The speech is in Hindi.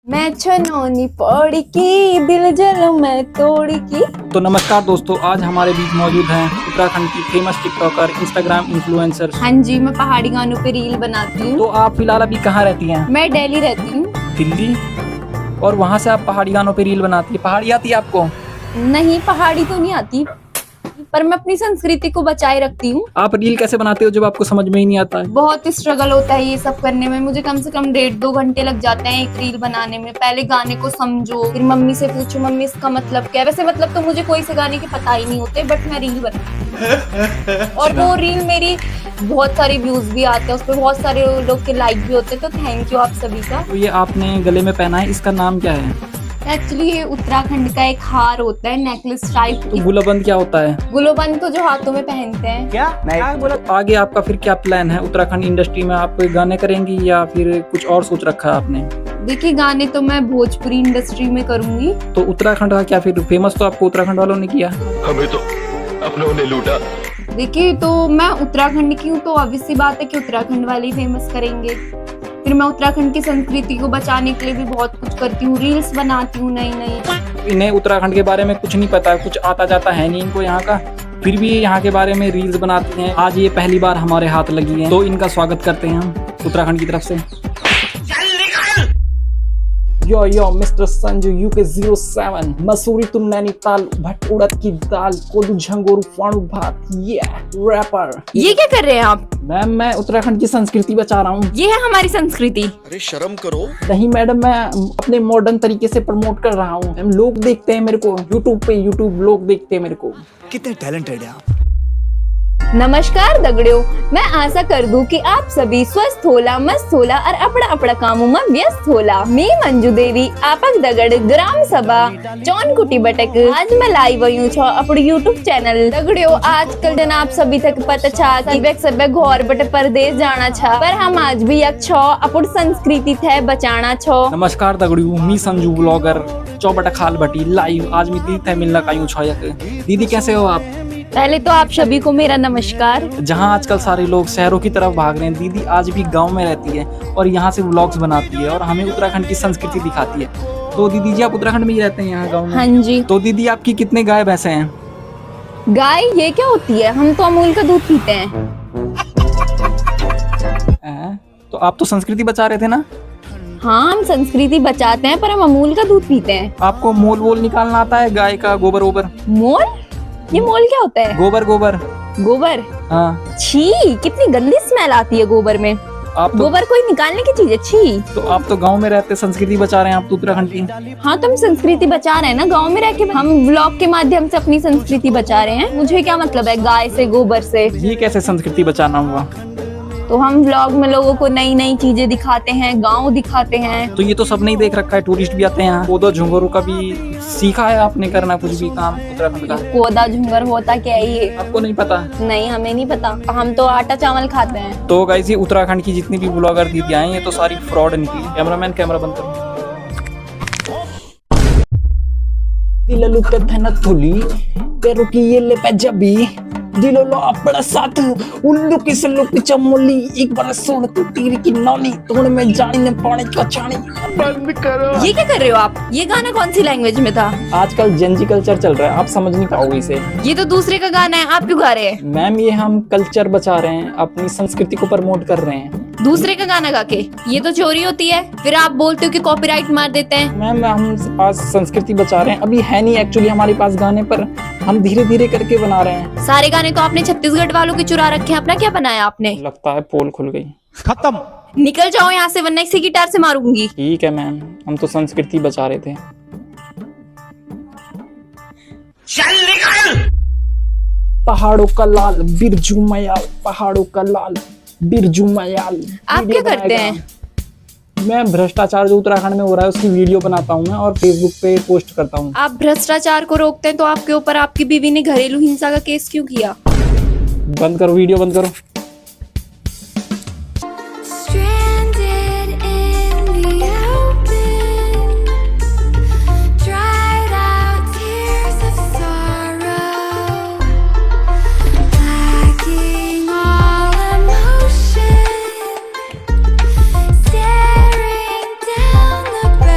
मैं छनौनी पौड़ी की दिल जल मैं तोड़ी की। तो नमस्कार दोस्तों, आज हमारे बीच मौजूद हैं उत्तराखंड की फेमस टिकटॉकर, इंस्टाग्राम इन्फ्लुएंसर। हाँ जी, मैं पहाड़ी गानों पे रील बनाती हूँ। तो आप फिलहाल अभी कहाँ रहती हैं? मैं दिल्ली रहती हूँ। दिल्ली? और वहाँ से आप पहाड़ी गानों पे रील बनाती है। पहाड़ी आती है आपको? नहीं, पहाड़ी तो नहीं आती, पर मैं अपनी संस्कृति को बचाए रखती हूँ। आप रील कैसे बनाते हो जब आपको समझ में ही नहीं आता है? बहुत स्ट्रगल होता है ये सब करने में। मुझे कम से कम 1.5-2 घंटे लग जाते हैं एक रील बनाने में। पहले गाने को समझो, फिर मम्मी से पूछो मम्मी इसका मतलब क्या है। वैसे मतलब तो मुझे कोई से गाने के पता ही नहीं होते, बट मैं रील बनाती और वो रील मेरी बहुत सारे व्यूज भी आते हैं, उस पर बहुत सारे लोग के लाइक भी होते हैं। तो थैंक यू आप सभी का। तो ये आपने गले में पहना है, इसका नाम क्या है? एक्चुअली ये उत्तराखंड का एक हार होता है, नेकलेस टाइप। तो गुलाबंद क्या होता है? गुलाबंद तो जो हाथों में पहनते हैं। क्या बोला? आगे आपका फिर क्या प्लान है? उत्तराखंड इंडस्ट्री में आप गाने करेंगी या फिर कुछ और सोच रखा है आपने? देखिए, गाने तो मैं भोजपुरी इंडस्ट्री में करूंगी। तो उत्तराखंड का क्या फिर? फेमस तो आपको उत्तराखंड वालों ने किया। हमें तो अपनों ने लूटा। देखिए, तो मैं उत्तराखंड की हूँ, तो ऑब्वियस सी बात है कि उत्तराखंड वाले ही फेमस करेंगे। फिर मैं उत्तराखंड की संस्कृति को बचाने के लिए भी बहुत कुछ करती हूँ, रील्स बनाती हूँ नई नई। इन्हें उत्तराखंड के बारे में कुछ नहीं पता, कुछ आता जाता है नहीं इनको यहाँ का, फिर भी यहाँ के बारे में रील्स बनाती हैं। आज ये पहली बार हमारे हाथ लगी है, तो इनका स्वागत करते हैं हम उत्तराखंड की तरफ से। यो मिस्टर संजू UK07, मसूरी तुम नैनीताल, भट उड़द की दाल, कोदू झंगोरू फाणू भात, ये रैपर। ये क्या कर रहे हैं आप? मैम, मैं उत्तराखंड की संस्कृति बचा रहा हूँ। ये है हमारी संस्कृति। अरे शर्म करो। नहीं मैडम, मैं अपने मॉडर्न तरीके से प्रमोट कर रहा हूँ। मैम, लोग देखते हैं मेरे को यूट्यूब पे, यूट्यूब लोग देखते हैं मेरे को। कितने टैलेंटेड है आप। नमस्कार दगड़ियों, मैं आशा कर दूं कि आप सभी स्वस्थ होला, मस्त होला और अपना अपना कामों में व्यस्त होला। मैं मंजू देवी, आपक दगड़ ग्राम सभा चौनकुटी बटक। आज मैं लाइव हूँ छो अपने यूट्यूब चैनल। दगड़ियों, आजकल जनाब सभी तक पता छा कि सब घर बटे परदेश जाना छा, पर हम आज भी एक छो अपनी संस्कृति थे बचाना छो। नमस्कार दगड़ियों, मी संजू ब्लॉगर चौबटा खाल बटी लाइव। आज मैं दीदी थे मिलना कायूं छायक। दीदी कैसे हो आप? पहले तो आप सभी को मेरा नमस्कार। जहां आजकल सारे लोग शहरों की तरफ भाग रहे हैं, दीदी आज भी गांव में रहती है और यहाँ से व्लॉग्स बनाती है और हमें उत्तराखंड की संस्कृति दिखाती है। तो दीदी जी, आप उत्तराखंड में ही रहते हैं यहाँ गाँव में? हाँ जी। तो दीदी, आपकी कितने गाय भैंसे हैं? गाय ये क्या होती है? हम तो अमूल का दूध पीते हैं। तो आप तो संस्कृति बचा रहे थे ना? हाँ, हम संस्कृति बचाते हैं, पर हम अमूल का दूध पीते हैं। आपको मोल वोल निकालना आता है? गाय का गोबर वोबर? मोल? ये मोल क्या होता है? गोबर गोबर। गोबर? हाँ। छी, कितनी गंदी स्मेल आती है गोबर में। आप तो, गोबर कोई निकालने की चीज है? छी। तो आप तो गांव में रहते, संस्कृति बचा रहे हैं आप तो उत्तराखंड की। हाँ, तो हम संस्कृति बचा रहे हैं ना, गांव में रह के हम व्लॉग के माध्यम से अपनी संस्कृति बचा रहे हैं। मुझे क्या मतलब है गाय से, गोबर से? ये कैसे संस्कृति बचाना हुआ? तो हम व्लॉग में लोगों को नई नई चीजें दिखाते हैं, गाँव दिखाते हैं। तो ये तो सबने ही देख रखा है, टूरिस्ट भी आते हैं यहाँ। कोदो झुंगरू का भी सीखा है आपने करना कुछ भी काम उत्तराखंड का? कोदा झुंगर होता क्या है ये? आपको नहीं पता? नहीं, हमें नहीं पता। हम तो आटा चावल खाते हैं। तो गाइस, ये उत्तराखंड की जितनी भी ब्लॉगर दीदी आई हैं, ये तो सारी फ्रॉड निकली। कैमरामैन कैमरा बंद करो। दिललू पे धन थोली तेरू की ये ले पंजाबी दिलो लो अपना साथ उल्लू की सल्लू की चमोली एक बार सुन तू तीर की नौली तोड़ में जानी ने पानी का छानी। बंद करो। ये क्या कर रहे हो आप? ये गाना कौन सी लैंग्वेज में था? आजकल जेनजी कल्चर चल रहा है, आप समझ नहीं पाओगे इसे। ये तो दूसरे का गाना है, आप क्यों गा रहे हैं? मैम, ये हम कल्चर बचा रहे हैं, अपनी संस्कृति को प्रमोट कर रहे हैं। दूसरे का गाना गा के ये तो चोरी होती है। फिर आप बोलते हो कि कॉपीराइट मार देते हैं। मैम, हम आज संस्कृति बचा रहे हैं, अभी है नहीं एक्चुअली हमारे पास गाने, पर हम धीरे धीरे करके बना रहे हैं। सारे गाने तो आपने छत्तीसगढ़ वालों के चुरा रखे हैं, अपना क्या बनाया आपने? लगता है पोल खुल गई। खत्म। निकल जाओ यहाँ से, वरना इसी गिटार से मारूंगी। ठीक है मैम, हम तो संस्कृति बचा रहे थे। चल निकल। पहाड़ों का लाल बिरजू मयाल, पहाड़ों का लाल बिरजू मयाल। आप क्या करते हैं? मैं भ्रष्टाचार जो उत्तराखंड में हो रहा है उसकी वीडियो बनाता हूँ मैं और फेसबुक पे पोस्ट करता हूँ। आप भ्रष्टाचार को रोकते हैं, तो आपके ऊपर आपकी बीवी ने घरेलू हिंसा का केस क्यों किया? बंद करो, वीडियो बंद करो।